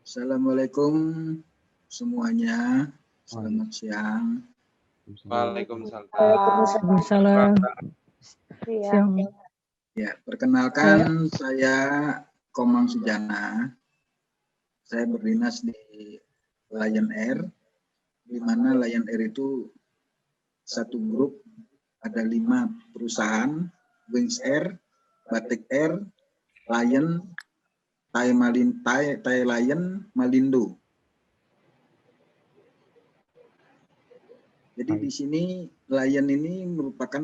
Assalamualaikum semuanya. Selamat siang. Waalaikumsalam. Waalaikumsalam. Siang. Ya, perkenalkan saya Komang Sujana. Saya berdinas di Lion Air, di mana Lion Air itu satu grup, ada 5 perusahaan: Wings Air, Batik Air, Lion, Thai Lion, Malindo. Jadi di sini Lion ini merupakan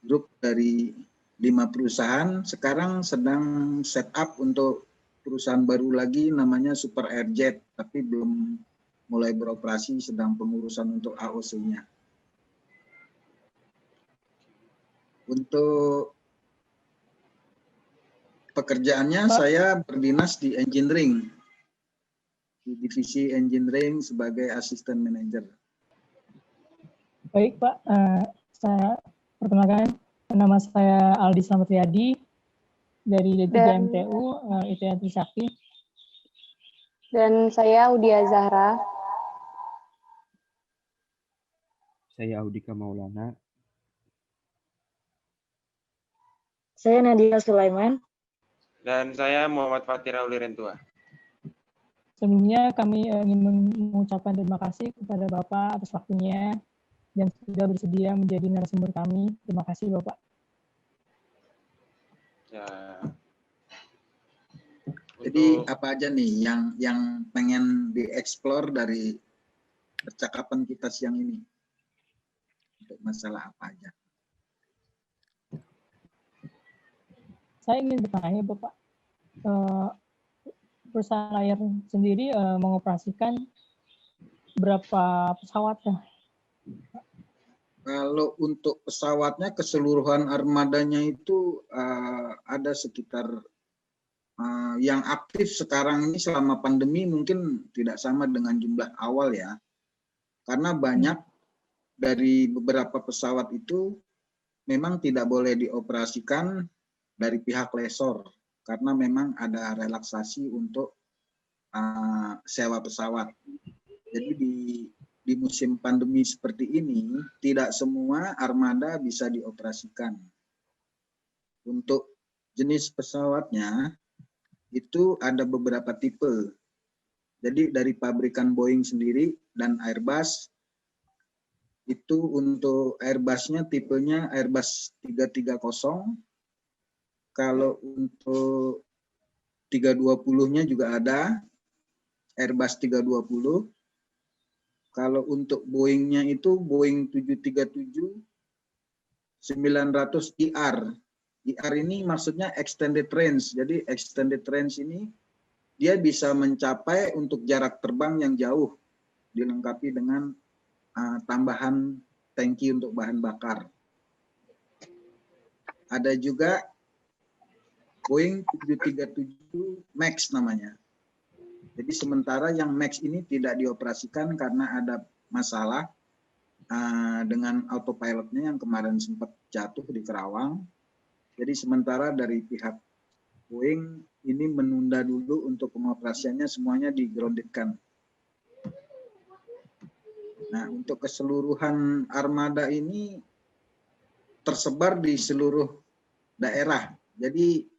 grup dari 5 perusahaan. Sekarang sedang set up untuk perusahaan baru lagi namanya Super Airjet, tapi belum mulai beroperasi, sedang pengurusan untuk AOC-nya. Untuk pekerjaannya saya berdinas di engineering, di divisi engineering sebagai asisten manajer. Baik Pak, saya perkenalkan, nama saya Aldi Slamet Riyadi dari D3MTU ITN Trisakti. Dan saya Udia Zahra. Saya Audika Maulana. Saya Nadia Sulaiman. Dan saya Muhammad Fatih Raulirentua. Sebelumnya kami ingin mengucapkan terima kasih kepada Bapak atas waktunya dan sudah bersedia menjadi narasumber kami. Terima kasih Bapak. Ya. Jadi apa aja nih yang pengen dieksplor dari percakapan kita siang ini? Untuk masalah apa aja? Saya ingin bertanya Bapak, perusahaan Lion sendiri mengoperasikan berapa pesawat ya? Kalau untuk pesawatnya keseluruhan armadanya itu ada sekitar yang aktif sekarang ini selama pandemi mungkin tidak sama dengan jumlah awal ya. Karena banyak dari beberapa pesawat itu memang tidak boleh dioperasikan dari pihak lessor karena memang ada relaksasi untuk sewa pesawat. Jadi di musim pandemi seperti ini tidak semua armada bisa dioperasikan. Untuk jenis pesawatnya itu ada beberapa tipe. Jadi dari pabrikan Boeing sendiri dan Airbus itu untuk Airbusnya tipenya Airbus 330. Kalau untuk 320-nya juga ada Airbus 320. Kalau untuk Boeing-nya itu Boeing 737-900 ER. ER ini maksudnya extended range. Jadi extended range ini dia bisa mencapai untuk jarak terbang yang jauh, dilengkapi dengan tambahan tangki untuk bahan bakar. Ada juga Boeing 737 MAX namanya. Jadi sementara yang MAX ini tidak dioperasikan karena ada masalah dengan autopilotnya yang kemarin sempat jatuh di Kerawang. Jadi sementara dari pihak Boeing ini menunda dulu untuk pengoperasiannya, semuanya di-groundedkan. Nah, untuk keseluruhan armada ini tersebar di seluruh daerah. Jadi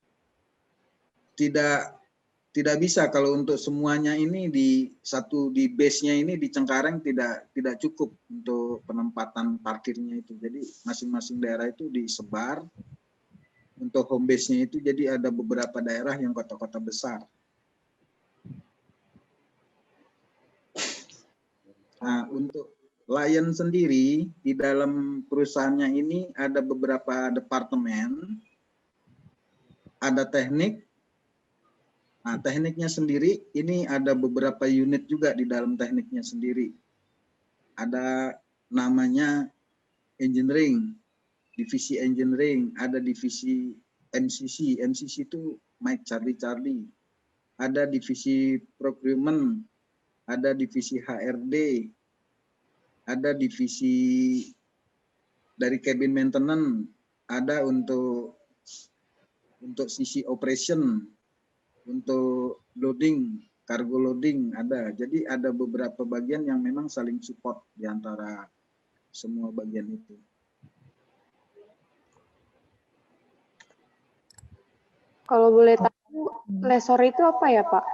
tidak bisa kalau untuk semuanya ini di base-nya ini di Cengkareng tidak cukup untuk penempatan parkirnya itu. Jadi masing-masing daerah itu disebar. Untuk home base-nya itu jadi ada beberapa daerah yang kota-kota besar. Nah, untuk Lion sendiri di dalam perusahaannya ini ada beberapa departemen, ada teknik. Nah, tekniknya sendiri ini ada beberapa unit juga di dalam tekniknya sendiri. Ada namanya engineering, divisi engineering, ada divisi MCC. MCC itu Mike Charlie Charlie. Ada divisi procurement, ada divisi HRD, ada divisi dari cabin maintenance, ada untuk sisi operation, untuk loading, cargo loading ada. Jadi ada beberapa bagian yang memang saling support di antara semua bagian itu. Kalau boleh tahu, lesor itu apa ya, Pak?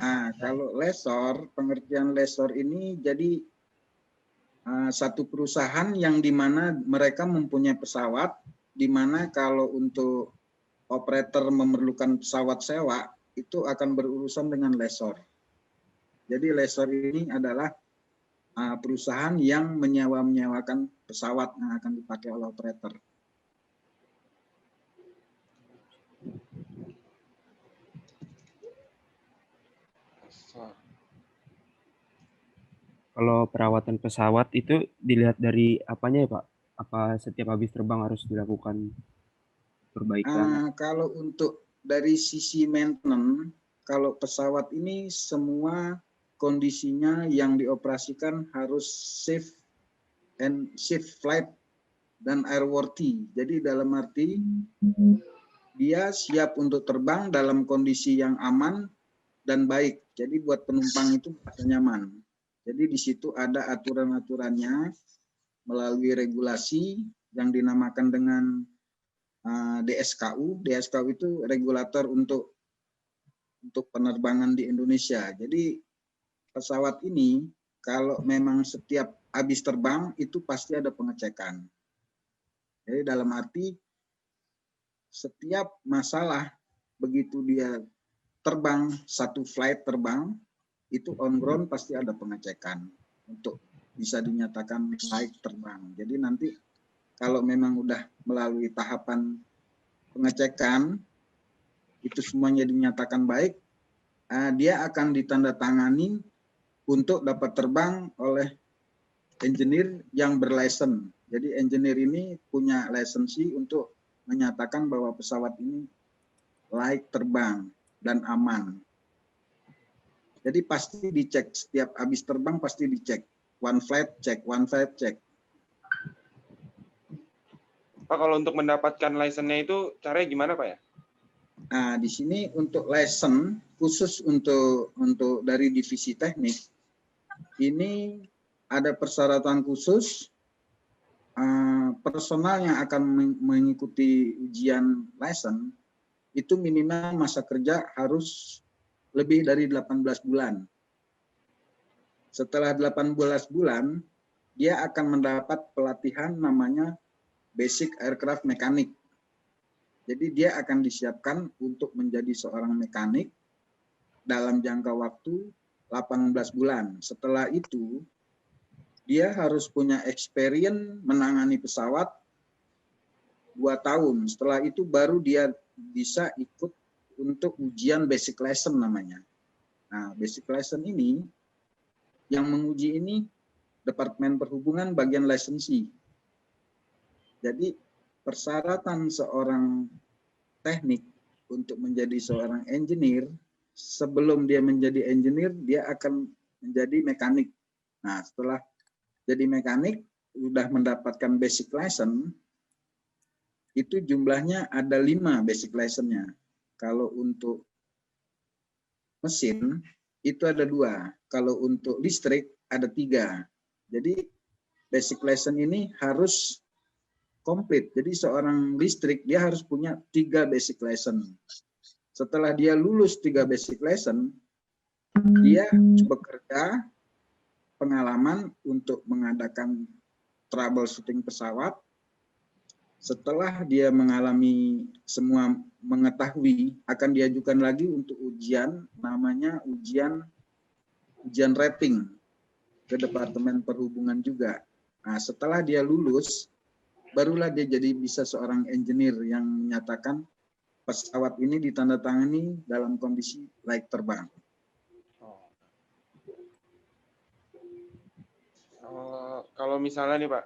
Nah, kalau lessor, pengertian lessor ini jadi satu perusahaan yang di mana mereka mempunyai pesawat, di mana kalau untuk operator memerlukan pesawat sewa, itu akan berurusan dengan lessor. Jadi lessor ini adalah perusahaan yang menyewakan pesawat yang akan dipakai oleh operator. Kalau perawatan pesawat itu dilihat dari apanya ya Pak? Apa setiap habis terbang harus dilakukan perbaikan? Kalau untuk dari sisi maintenance, kalau pesawat ini semua kondisinya yang dioperasikan harus safe and safe flight dan airworthy. Jadi dalam arti dia siap untuk terbang dalam kondisi yang aman dan baik. Jadi buat penumpang itu merasa nyaman. Jadi di situ ada aturan-aturannya melalui regulasi yang dinamakan dengan DSKU. DSKU itu regulator untuk penerbangan di Indonesia. Jadi pesawat ini kalau memang setiap habis terbang itu pasti ada pengecekan. Jadi dalam arti setiap masalah begitu dia terbang, satu flight terbang, itu on ground pasti ada pengecekan untuk bisa dinyatakan layak terbang. Jadi nanti kalau memang udah melalui tahapan pengecekan, itu semuanya dinyatakan baik, dia akan ditandatangani untuk dapat terbang oleh engineer yang berlisensi. Jadi engineer ini punya lisensi untuk menyatakan bahwa pesawat ini layak terbang dan aman. Jadi pasti dicek, setiap habis terbang pasti dicek. One flight check, one flight check. Pak, kalau untuk mendapatkan license-nya itu caranya gimana Pak ya? Nah, di sini untuk license khusus untuk dari divisi teknik ini ada persyaratan khusus. Personal yang akan mengikuti ujian license itu minimal masa kerja harus lebih dari 18 bulan. Setelah 18 bulan, dia akan mendapat pelatihan namanya Basic Aircraft Mechanic. Jadi dia akan disiapkan untuk menjadi seorang mekanik dalam jangka waktu 18 bulan. Setelah itu, dia harus punya experience menangani pesawat 2 tahun. Setelah itu baru dia bisa ikut untuk ujian basic license namanya. Nah, basic license ini, yang menguji ini Departemen Perhubungan bagian lisensi. Jadi persyaratan seorang teknik untuk menjadi seorang engineer, sebelum dia menjadi engineer, dia akan menjadi mekanik. Nah, setelah jadi mekanik, sudah mendapatkan basic license, itu jumlahnya ada 5 basic license-nya. Kalau untuk mesin, itu ada 2. Kalau untuk listrik, ada 3. Jadi, basic license ini harus komplit. Jadi, seorang listrik, dia harus punya 3 basic license. Setelah dia lulus 3 basic license, dia bekerja pengalaman untuk mengadakan troubleshooting pesawat. Setelah dia mengalami semua mengetahui, akan diajukan lagi untuk ujian, namanya ujian rating ke Departemen Perhubungan juga. Nah, setelah dia lulus, barulah dia jadi bisa seorang engineer yang menyatakan pesawat ini ditandatangani dalam kondisi layak terbang. Kalau misalnya nih Pak,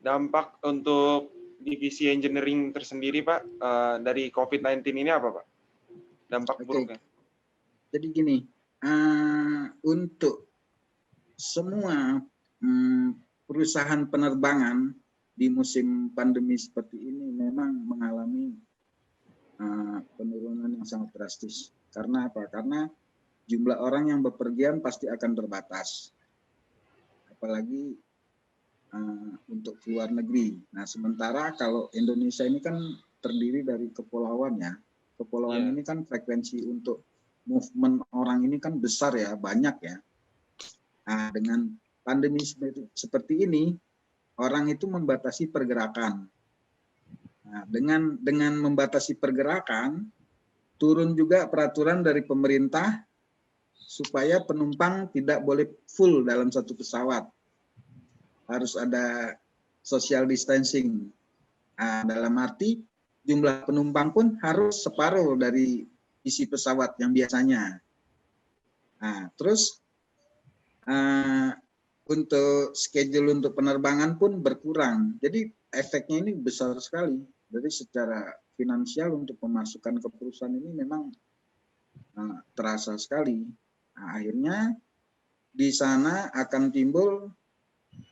dampak untuk divisi engineering tersendiri Pak, dari COVID-19 ini apa Pak? Dampak buruknya? Jadi gini, untuk semua perusahaan penerbangan di musim pandemi seperti ini memang mengalami penurunan yang sangat drastis. Karena apa? Karena jumlah orang yang bepergian pasti akan terbatas. Apalagi untuk keluar negeri. Nah, sementara kalau Indonesia ini kan terdiri dari kepulauan ya. Kepulauan ini kan frekuensi untuk movement orang ini kan besar ya, banyak ya. Nah, dengan pandemi seperti ini, orang itu membatasi pergerakan. Nah, dengan membatasi pergerakan, turun juga peraturan dari pemerintah supaya penumpang tidak boleh full dalam satu pesawat. Harus ada social distancing. Nah, dalam arti jumlah penumpang pun harus separuh dari isi pesawat yang biasanya. Nah, terus untuk schedule untuk penerbangan pun berkurang. Jadi efeknya ini besar sekali. Jadi secara finansial untuk pemasukan ke perusahaan ini memang terasa sekali. Nah, akhirnya di sana akan timbul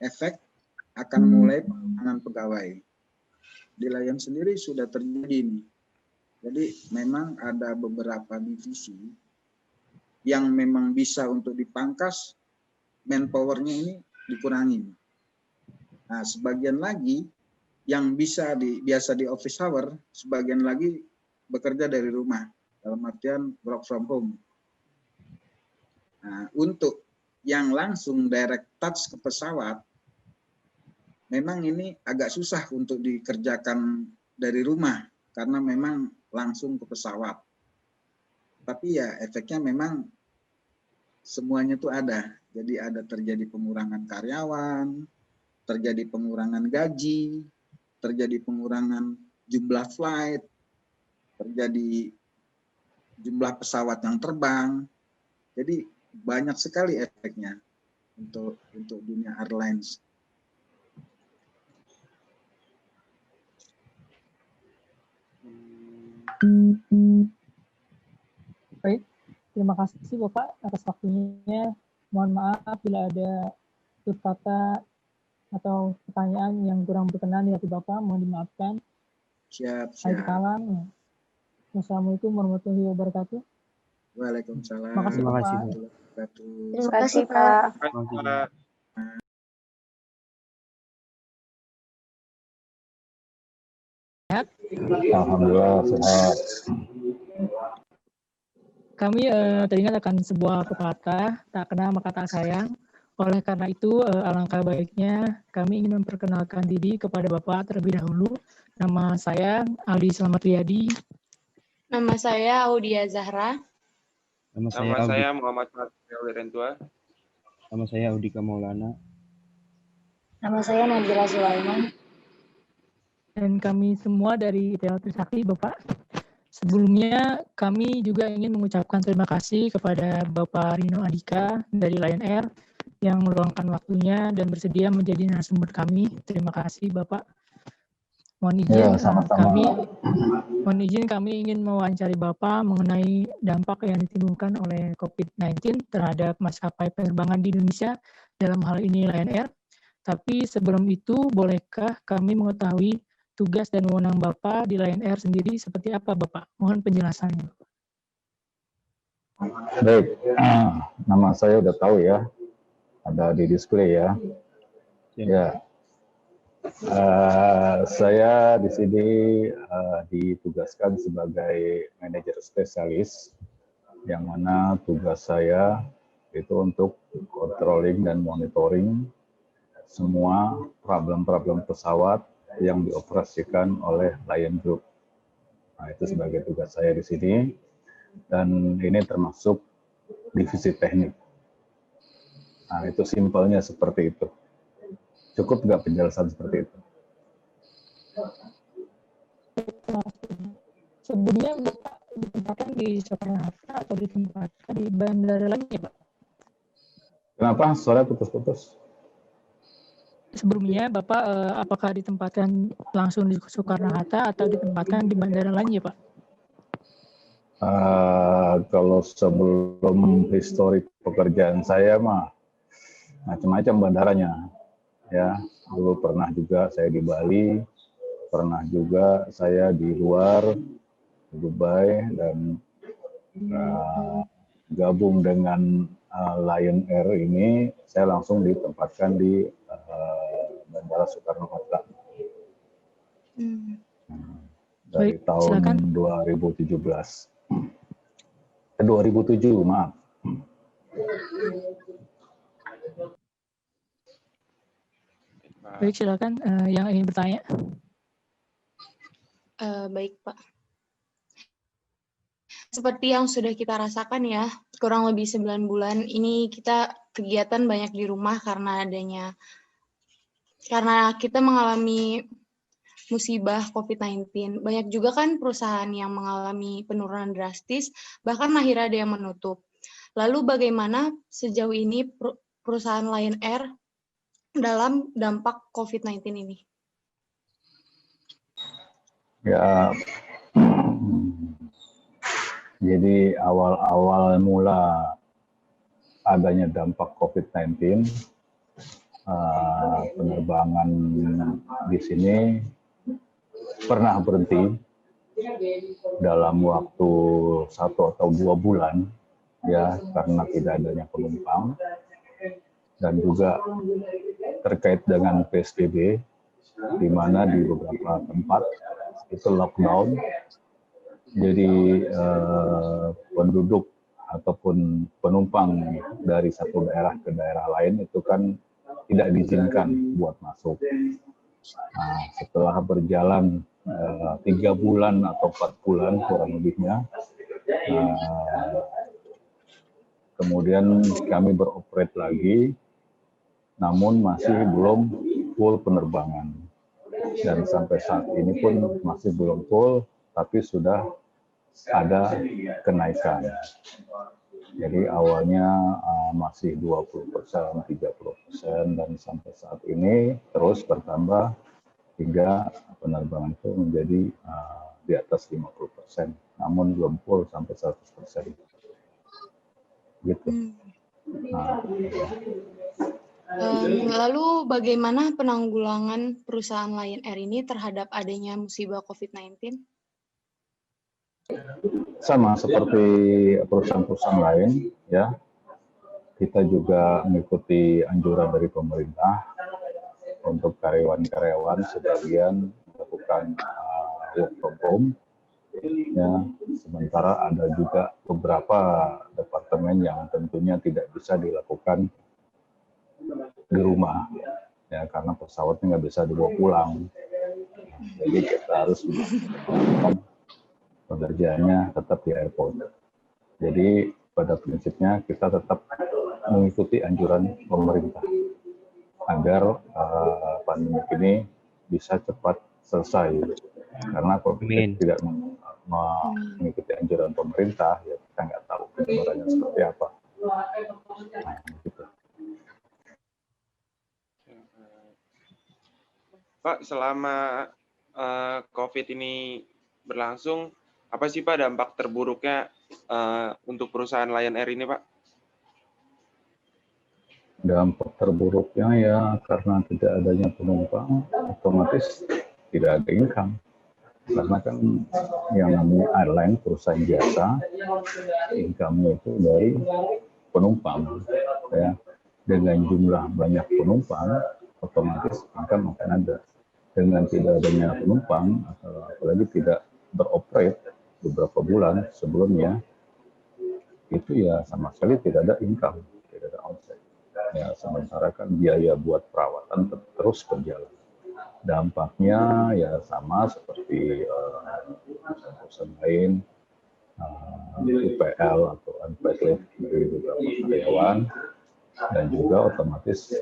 efek akan mulai pengurangan pegawai. Di Lion sendiri sudah terjadi nih. Jadi memang ada beberapa divisi yang memang bisa untuk dipangkas, manpower-nya ini dikurangi. Nah, sebagian lagi yang biasa di office hour, sebagian lagi bekerja dari rumah, dalam artian work from home. Nah, untuk yang langsung direct touch ke pesawat, memang ini agak susah untuk dikerjakan dari rumah, karena memang langsung ke pesawat. Tapi ya efeknya memang semuanya itu ada. Jadi ada terjadi pengurangan karyawan, terjadi pengurangan gaji, terjadi pengurangan jumlah flight, terjadi jumlah pesawat yang terbang. Jadi banyak sekali efeknya untuk dunia airlines. Baik, terima kasih Bapak atas waktunya. Mohon maaf bila ada tutur kata atau pertanyaan yang kurang berkenan di hati Bapak, mohon dimaafkan. Siap. Salam. Wassalamualaikum warahmatullahi wabarakatuh. Waalaikumsalam. Makasih, Terima kasih, Pak. Pak. Terima kasih, Pak. Terima kasih, Pak. Alhamdulillah sehat. Kami teringat akan sebuah pepatah, tak kenal maka tak sayang. Oleh karena itu, alangkah baiknya kami ingin memperkenalkan diri kepada Bapak terlebih dahulu. Nama saya Aldi Slamet Riyadi. Nama saya Audia Zahra. Nama Nama saya saya Muhammad Fatih Wirentua. Nama saya Audika Maulana. Nama saya Nabila Sulaiman. Dan kami semua dari ITL Trisakti, Bapak. Sebelumnya kami juga ingin mengucapkan terima kasih kepada Bapak Rino Andika dari Lion Air yang meluangkan waktunya dan bersedia menjadi narasumber kami. Terima kasih Bapak. Mohon izin, kami ingin mewawancari Bapak mengenai dampak yang ditimbulkan oleh COVID-19 terhadap maskapai penerbangan di Indonesia, dalam hal ini Lion Air. Tapi sebelum itu, bolehkah kami mengetahui tugas dan wewenang Bapak di Lion Air sendiri seperti apa, Bapak? Mohon penjelasannya. Baik, nama saya udah tahu ya, ada di display ya. Ya, saya di sini ditugaskan sebagai manajer spesialis, yang mana tugas saya itu untuk controlling dan monitoring semua problem-problem pesawat yang dioperasikan oleh Lion Group. Nah, itu sebagai tugas saya di sini, dan ini termasuk divisi teknik. Nah, itu simpelnya seperti itu. Cukup nggak penjelasan seperti itu? Sebelumnya Bapak ditempatkan di Soekarno-Hatta atau ditempatkan di bandara lain ya, Pak? Kenapa suara putus-putus? Sebelumnya Bapak apakah ditempatkan langsung di Soekarno-Hatta atau ditempatkan di bandara lain ya, Pak? Kalau sebelum histori pekerjaan saya mah macam-macam bandaranya. Ya, dulu pernah juga saya di Bali, pernah juga saya di luar, di Dubai, dan gabung dengan Lion Air ini, saya langsung ditempatkan di Bandara Soekarno-Hatta. Dari Baik, tahun silakan. 2017. 2007, maaf. Baik, silakan yang ingin bertanya. Baik, Pak. Seperti yang sudah kita rasakan ya, kurang lebih 9 bulan ini kita kegiatan banyak di rumah karena kita mengalami musibah COVID-19. Banyak juga kan perusahaan yang mengalami penurunan drastis, bahkan akhirnya ada yang menutup. Lalu bagaimana sejauh ini perusahaan Lion Air dalam dampak COVID-19 ini? Ya, jadi awal-awal mula adanya dampak COVID-19, penerbangan di sini pernah berhenti dalam waktu 1 atau 2 bulan, ya, karena tidak adanya penumpang, dan juga terkait dengan PSBB, di mana di beberapa tempat itu lockdown. Jadi penduduk ataupun penumpang dari satu daerah ke daerah lain itu kan tidak diizinkan buat masuk. Nah, setelah berjalan 3 bulan atau 4 bulan kurang lebihnya, kemudian kami beroperate lagi, namun masih belum full penerbangan. Dan sampai saat ini pun masih belum full, tapi sudah ada kenaikan. Jadi awalnya masih 20%, 30%, dan sampai saat ini terus bertambah hingga penerbangan itu menjadi di atas 50%, namun belum full sampai 100%. Gitu. Lalu bagaimana penanggulangan perusahaan Lion Air ini terhadap adanya musibah COVID-19? Sama seperti perusahaan-perusahahan lain, ya, kita juga mengikuti anjuran dari pemerintah untuk karyawan-karyawan sebagian melakukan work from home, ya. Sementara ada juga beberapa departemen yang tentunya tidak bisa dilakukan di rumah, ya, karena pesawatnya nggak bisa dibawa pulang. Jadi kita harus pekerjaannya tetap di airport. Jadi pada prinsipnya kita tetap mengikuti anjuran pemerintah agar pandemi ini bisa cepat selesai. Karena kalau kita tidak mengikuti anjuran pemerintah, ya kita nggak tahu penyebarannya seperti apa. Nah, gitu. Pak, selama COVID ini berlangsung, apa sih Pak dampak terburuknya untuk perusahaan Lion Air ini Pak? Dampak terburuknya ya karena tidak adanya penumpang, otomatis tidak ada income. Karena kan yang namanya airline, perusahaan jasa, income-nya itu dari penumpang. Ya. Dengan jumlah banyak penumpang, otomatis income akan ada. Dengan tidak adanya penumpang, apalagi tidak beroperate beberapa bulan sebelumnya, itu ya sama sekali tidak ada income, tidak ada omset. Ya, sementara kan biaya buat perawatan terus berjalan. Dampaknya ya sama seperti perusahaan lain, UPL atau unpaid leave dari beberapa karyawan, dan juga otomatis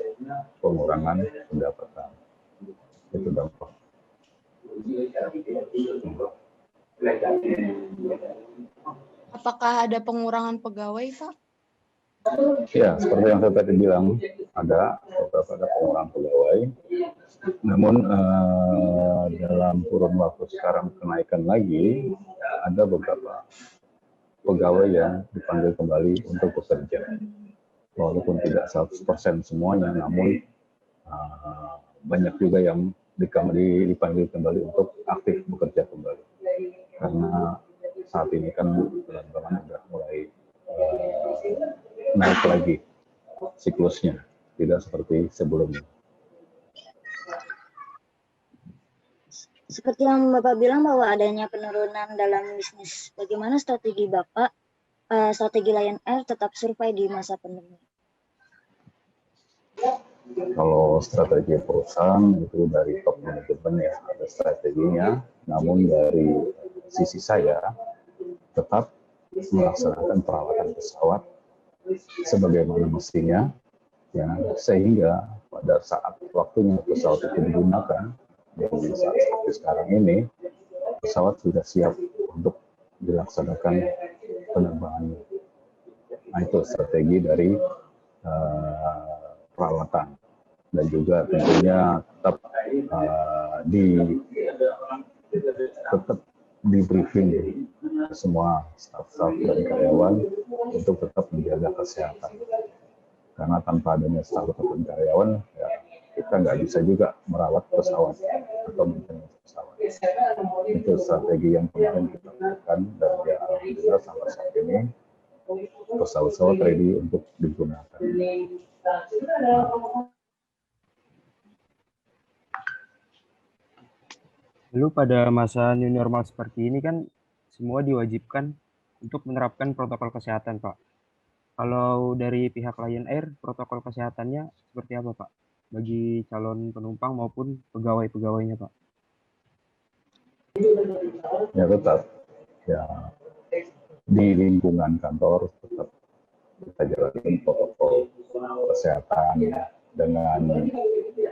pengurangan pendapatan. Itu dampak. Apakah ada pengurangan pegawai, Pak? Ya, seperti yang saya tadi bilang, ada pengurangan pegawai. Namun dalam kurun waktu sekarang kenaikan lagi, ada beberapa pegawai yang dipanggil kembali untuk bekerja. Walaupun tidak 100% semuanya, namun banyak juga yang dipanggil kembali untuk aktif bekerja kembali. Karena saat ini kan penerbangan udah mulai naik lagi siklusnya, tidak seperti sebelumnya. Seperti yang Bapak bilang bahwa adanya penurunan dalam bisnis, bagaimana strategi Bapak, strategi Lion Air tetap survive di masa pandemi? Kalau strategi perusahaan itu dari top manajemen ya ada strateginya, namun dari sisi saya tetap melaksanakan perawatan pesawat sebagaimana mestinya, ya, sehingga pada saat waktunya pesawat itu digunakan, di saat seperti sekarang ini, pesawat sudah siap untuk dilaksanakan penerbangannya. Nah, itu strategi dari perawatan, dan juga tentunya tetap di briefing semua staf-staf dan karyawan untuk tetap menjaga kesehatan. Karena tanpa adanya staf ataupun karyawan, ya, kita nggak bisa juga merawat pesawat atau maintenance pesawat. Itu strategi yang kemarin kita lakukan, dan ya alhamdulillah sampai saat ini pesawat-pesawat ready untuk digunakan. Lalu pada masa new normal seperti ini kan semua diwajibkan untuk menerapkan protokol kesehatan, Pak. Kalau dari pihak Lion Air, protokol kesehatannya seperti apa, Pak? Bagi calon penumpang maupun pegawai-pegawainya, Pak? Ya tetap, ya di lingkungan kantor tetap kita jalankan protokol kesehatan dengan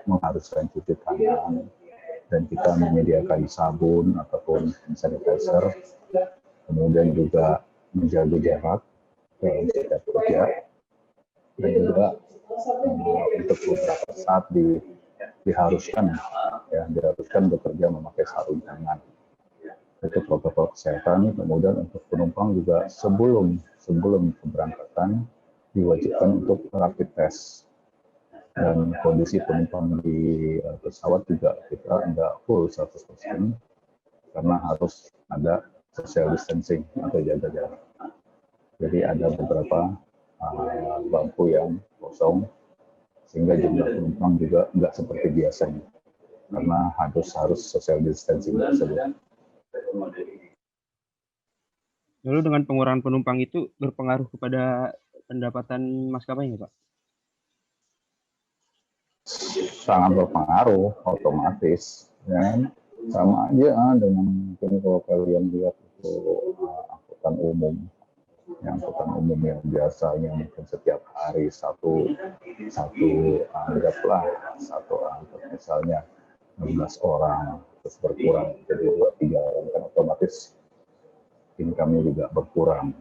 mengharuskan cuci tangan, dan kita menyediakan sabun ataupun sanitizer, kemudian juga menjaga jarak dalam setiap kerja, dan juga untuk beberapa saat diharuskan bekerja memakai sarung tangan. Itu protokol kesehatan. Kemudian untuk penumpang juga sebelum keberangkatan diwajibkan untuk rapid test, dan kondisi penumpang di pesawat juga kita enggak full 100% karena harus ada social distancing atau jaga jarak. Jadi ada beberapa bangku yang kosong sehingga jumlah penumpang juga enggak seperti biasanya karena harus social distancing tersebut. Lalu dengan pengurangan penumpang itu berpengaruh kepada pendapatan maskapainya, Pak? Sangat berpengaruh, otomatis, ya. Sama aja dengan mungkin kalau kalian lihat itu angkutan umum yang biasanya mungkin setiap hari satu anggaplah satu angkut misalnya 16 orang terus berkurang jadi 2-3 orang, kan otomatis income-nya juga berkurang.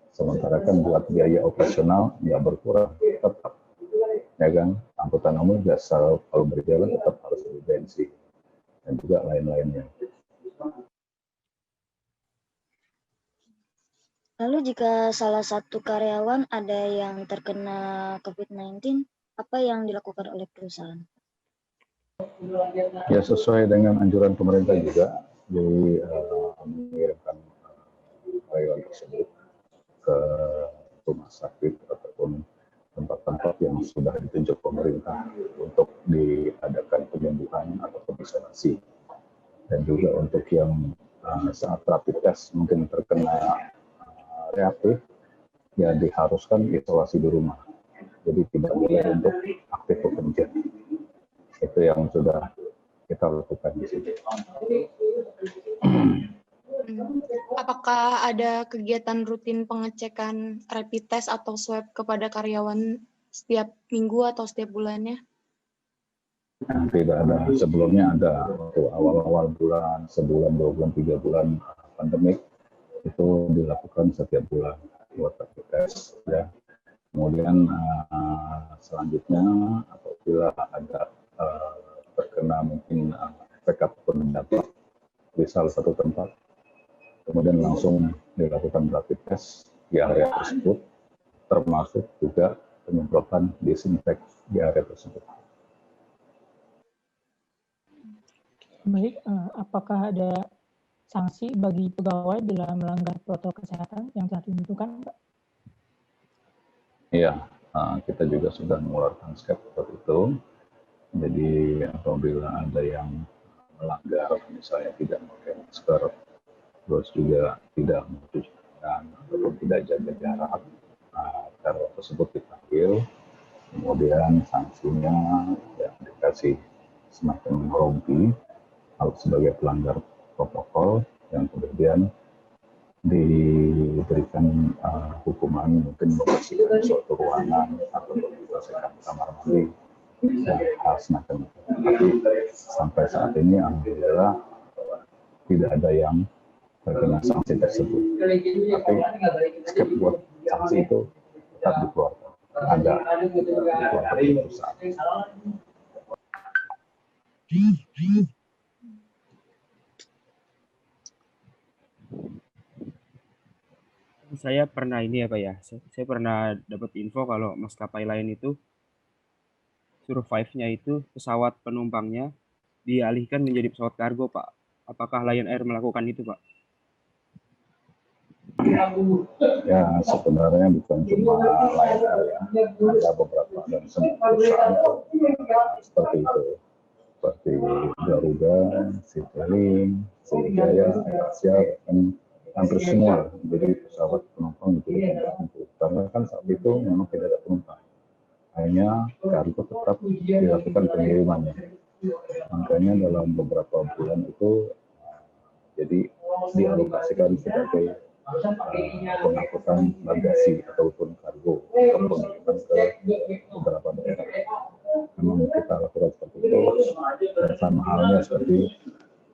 Sementara kan buat biaya operasional nggak berkurang, tetap, ya kan, angkutan umum biasa kalau berjalan tetap harus beli bensin dan juga lain-lainnya. Lalu jika salah satu karyawan ada yang terkena COVID-19, apa yang dilakukan oleh perusahaan? Ya sesuai dengan anjuran pemerintah juga, jadi mengirimkan karyawan tersebut ke rumah sakit ataupun tempat-tempat yang sudah ditunjuk pemerintah untuk diadakan penyembuhan atau isolasi. Dan juga untuk yang saat rapid test mungkin terkena reaktif, ya diharuskan isolasi di rumah. Jadi tidak boleh untuk aktif bekerja. Itu yang sudah kita lakukan di sini. Apakah ada kegiatan rutin pengecekan rapid test atau swab kepada karyawan setiap minggu atau setiap bulannya? Tidak ada. Sebelumnya ada waktu awal-awal bulan, sebulan, 2 bulan, 3 bulan pandemik itu dilakukan setiap bulan buat rapid test. Ya. Kemudian selanjutnya apabila ada terkena mungkin efek ataupun dampak di salah satu tempat, kemudian langsung dilakukan rapid test di area tersebut, termasuk juga penyemprotan disinfek di area tersebut. Baik, apakah ada sanksi bagi pegawai bila melanggar protokol kesehatan yang telah ditentukan, Pak? Iya, kita juga sudah mengeluarkan seperti itu. Jadi apabila ada yang melanggar, misalnya tidak memakai masker, terus juga tidak mencuci tangan ataupun tidak jaga jarak, teror tersebut dipanggil, kemudian sanksinya ya, dikasih semacam rompi atau sebagai pelanggar protokol yang kemudian diberikan hukuman mungkin membersihkan suatu ruangan atau membersihkan kamar mandi dan hal semacam itu. Tapi sampai saat ini alhamdulillah tidak ada yang terkena sanksi tersebut. Tapi skep buat sanksi itu tetap dikeluarkan. Ada dikeluarkan di perusahaan. Saya pernah ini ya Pak ya, saya pernah dapat info kalau maskapai lain itu survive-nya itu pesawat penumpangnya dialihkan menjadi pesawat kargo Pak. Apakah Lion Air melakukan itu Pak? Ya sebenarnya bukan cuma Lion Air ya, ada beberapa dan semua perusahaan seperti itu. Seperti Garuda, Citylink, Sriwijaya, AirAsia, dan hampir semua. Jadi pesawat penumpang itu karena kan saat itu memang tidak ada penumpang. Hanya kargo tetap dilakukan pengirimannya. Makanya dalam beberapa bulan itu jadi dialokasikan sebagai pengangkutan bagasi ataupun kargo atau pengiriman ke beberapa daerah. Memang kita lakukan seperti itu dan sama halnya seperti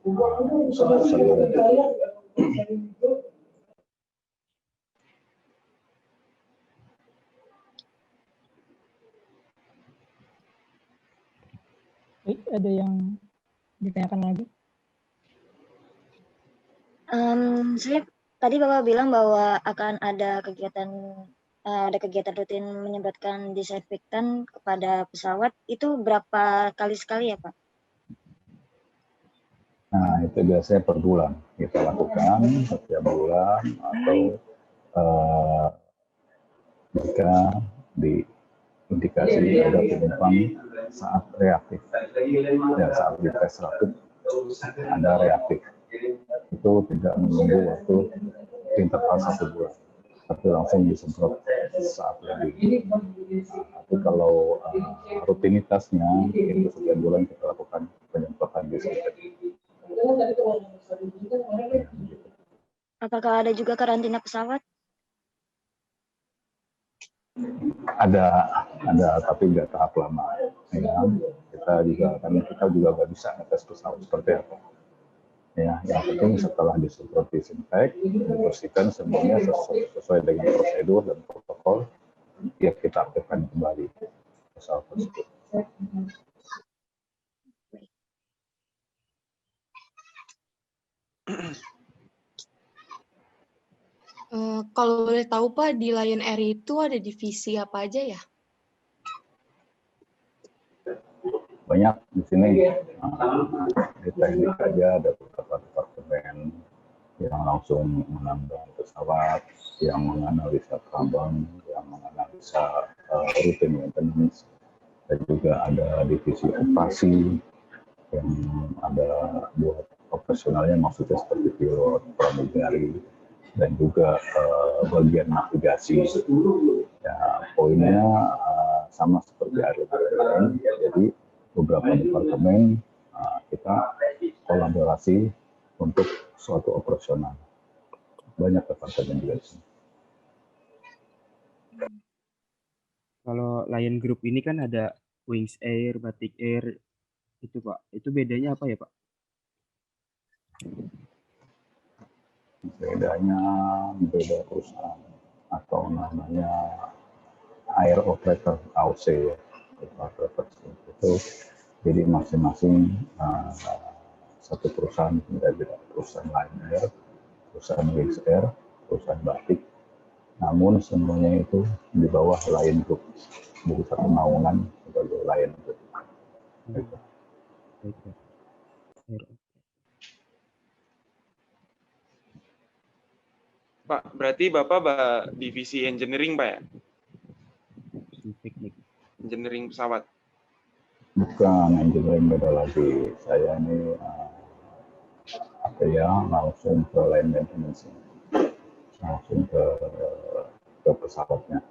usaha-usaha lain. Baik, ada yang ditanyakan lagi? Saya tadi Bapak bilang bahwa akan ada kegiatan rutin menyemprotkan disinfektan kepada pesawat. Itu berapa kali sekali ya Pak? Nah itu biasanya per bulan kita lakukan setiap bulan atau jika diindikasi ada penumpang saat reaktif, ya saat dites rapid ada reaktif, itu tidak menunggu waktu interval 1 bulan, tapi langsung disemprot saat lebih. Tapi kalau rutinitasnya itu setiap bulan kita lakukan penyemprotan disinfektan. Apakah ada juga karantina pesawat? Ada tapi nggak tahap lama. Ya, kita juga nggak bisa ngetes pesawat seperti apa. Ya, yang penting setelah disemprot disinfek, dibersihkan semuanya sesuai dengan prosedur dan protokol, ya kita aktifkan kembali pesawat tersebut. Kalau boleh tahu Pak, di Lion Air itu ada divisi apa aja ya? Banyak di sini, di teknik aja ada beberapa departemen yang langsung menambang pesawat, yang menganalisa kabin, yang menganalisa rutin maintenance, dan juga ada divisi operasi yang ada buat operasionalnya, maksudnya seperti pilot, pramugari, dan juga bagian navigasi. Ya, poinnya sama seperti airline, jadi beberapa departemen kita kolaborasi untuk suatu operasional. Banyak departemen juga di sini. Kalau Lion Group ini kan ada Wings Air, Batik Air, itu Pak. Itu bedanya apa ya Pak? Bedanya beda perusahaan atau namanya Air Operator AOC ya. Itu jadi masing-masing satu perusahaan, beda-beda, perusahaan Lion Air, perusahaan Wings Air, perusahaan Batik, namun semuanya itu di bawah Lion Group, bukan satu naungan sebagai Lion Group. Pak, berarti Bapak divisi engineering, Pak ya? Teknik. Engineering pesawat. Bukan engineering, beda lagi. Saya ini langsung ke line maintenance, langsung ke pesawatnya.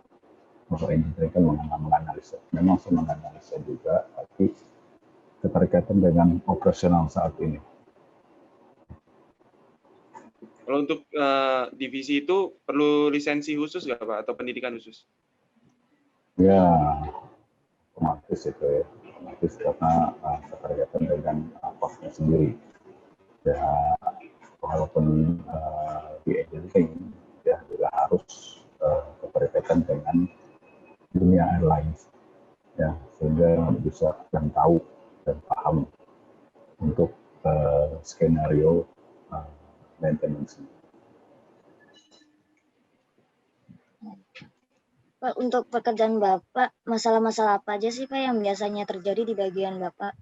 Kalau engineering kan menganalisa. Memang saya menganalisa juga, tapi keterkaitan dengan operasional saat ini. Kalau untuk divisi itu perlu lisensi khusus nggak Pak, atau pendidikan khusus? Ya, otomatis itu ya. Otomatis karena keterkaitan dengan kosnya sendiri. Ya, walaupun di engineering ya juga harus keterkaitan dengan dunia airlines. Ya, sehingga bisa dan tahu dan paham untuk skenario maintenance. Pak, untuk pekerjaan Bapak, masalah-masalah apa aja sih Pak yang biasanya terjadi di bagian Bapak?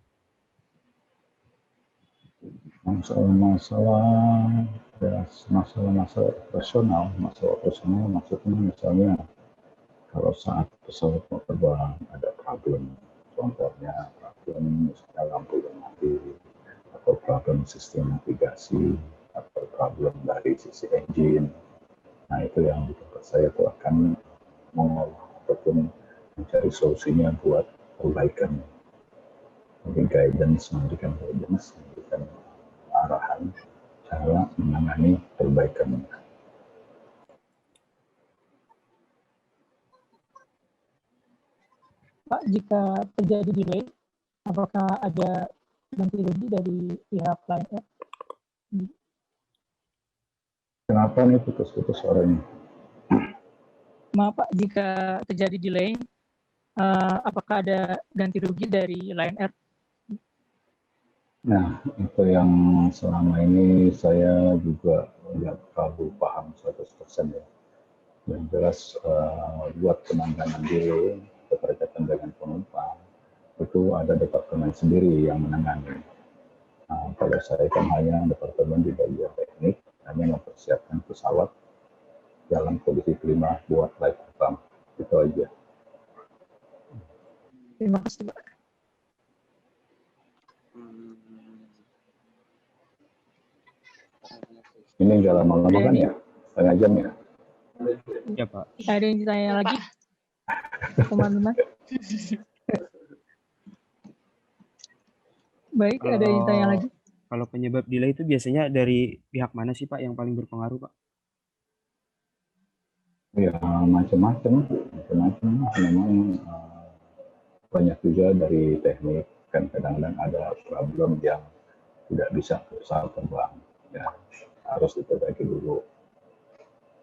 Masalah operasional, maksudnya misalnya kalau saat pesawat mau terbang ada problem, contohnya problem misalnya lampu yang mati, atau problem sistem navigasi, atau problem dari sisi engine. Nah itu yang di tempat saya itu akan mengolah ataupun mencari solusinya buat perbaikan. Memberikan guidance, memberikan arahan cara menangani perbaikan. Pak, jika terjadi delay, apakah ada ganti rugi dari pihak Lion Air? Kenapa nih putus-putus suaranya? Maaf Pak, jika terjadi delay, apakah ada ganti rugi dari Lion Air? Nah, itu yang selama ini saya juga nggak terlalu paham 100% ya. Yang jelas buat penanganan delay keterkaitan dengan penumpang itu ada departemen sendiri yang menangani. Nah, kalau saya kan hanya departemen di bagian teknik, hanya mempersiapkan pesawat dalam kondisi prima buat flight terbang. Itu aja. Terima kasih Pak. Ini nggak lama-lama kan ya? Setengah jam ya? Ya Pak. Ada yang ditanya lagi? Teman-teman. Baik, ada yang ditanya lagi? Kalau penyebab delay itu biasanya dari pihak mana sih Pak yang paling berpengaruh Pak? Ya macam-macam. Memang banyak juga dari teknik, kan kadang-kadang ada problem yang tidak bisa pesawat terbang. Ya, harus diperbaiki dulu.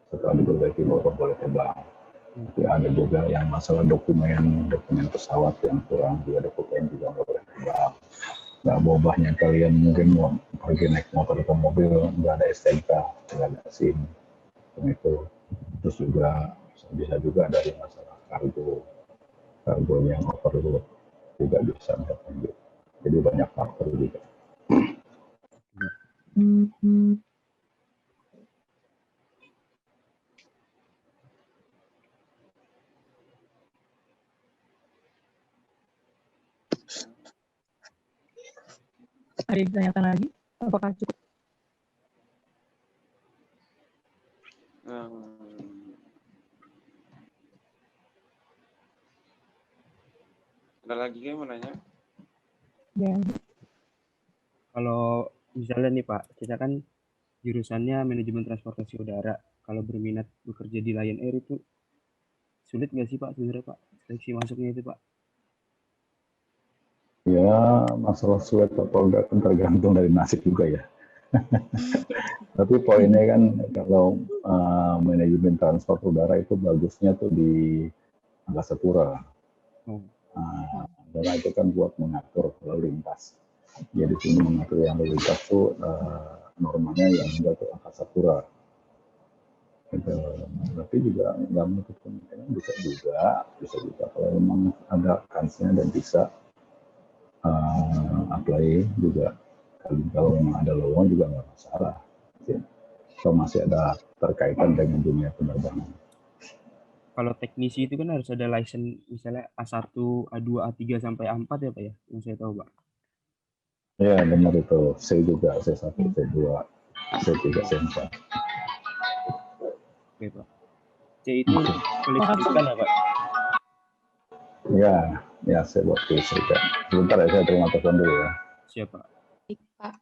Setelah diperbaiki baru boleh terbang. Tapi ada juga yang masalah dokumen pesawat yang kurang, juga dokumen juga nggak boleh terbang. Nggak bombahnya kalian mungkin mau pergi naik motor atau mobil, nggak ada STNK, nggak ada SIM, itu. Terus juga bisa juga dari masalah kargonya yang overload juga bisa lanjut. Jadi banyak faktor juga. Ada yang ditanyakan lagi? Apakah cukup? Ada lagi yang mau nanya? Ya. Kalau misalnya nih Pak, kita kan jurusannya manajemen transportasi udara. Kalau berminat bekerja di Lion Air itu sulit nggak sih Pak sebenarnya Pak? Seleksi masuknya itu Pak? Ya masalah sulit atau enggak kan tergantung dari nasib juga ya. Tapi poinnya kan kalau manajemen transport udara itu bagusnya tuh di Angkasa Pura. Karena itu kan buat mengatur lalu lintas. Jadi sini mengatur yang lalu lintas tuh normalnya yang enggak tuh Angkasa Pura. Gitu. Tapi juga nggak menutup kemungkinan bisa juga kalau memang ada kansnya dan bisa apply juga. Kalau memang ada lowongan juga nggak masalah. atau masih ada terkaitan dengan dunia penerbangan. Kalau teknisi itu kan harus ada license misalnya A1, A2, A3 sampai A4 ya Pak ya, yang saya tahu Pak. Ya benar itu, C juga, C1, C2, C3, C4. Oke Pak. C itu untuk kelistrikan ya Pak? Ya saya buat kelistrikan. Sebentar ya, saya terima telepon dulu ya. Siap Pak. Baik, Pak.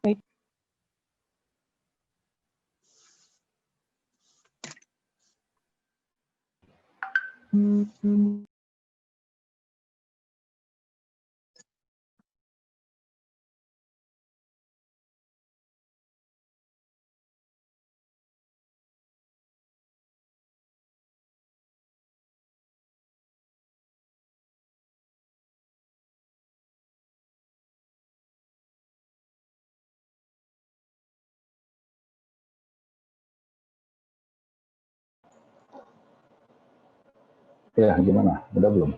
Ya gimana? Udah belum?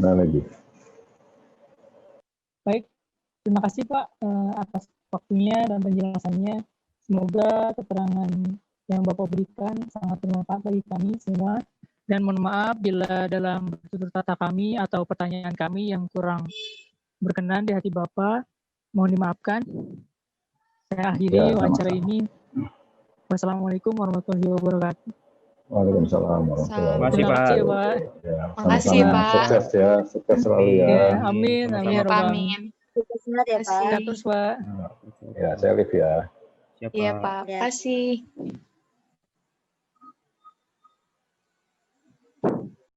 Udah lagi. Baik, terima kasih Pak atas waktunya dan penjelasannya. Semoga keterangan yang Bapak berikan sangat bermanfaat bagi kami semua. Dan mohon maaf bila dalam tutur kata kami atau pertanyaan kami yang kurang berkenan di hati Bapak, mohon dimaafkan. Saya akhiri Ya, wawancara sama-sama. ini. Wassalamualaikum warahmatullahi wabarakatuh. Waalaikumsalam warahmatullahi Terima kasih, Terima Pak. kasih Pak. Ya, Makasih, sama-sama. Pak. Sukses ya, sukses selalu ya. Ya, Amin. amin, Sama-sama, amin, ya Pak. Rabbal. Amin. Sukses banget ya Pak. Makasih. Sehat terus Pak. Ya, saya live ya. Siap Iya, Pak. Pak. Ya. Makasih.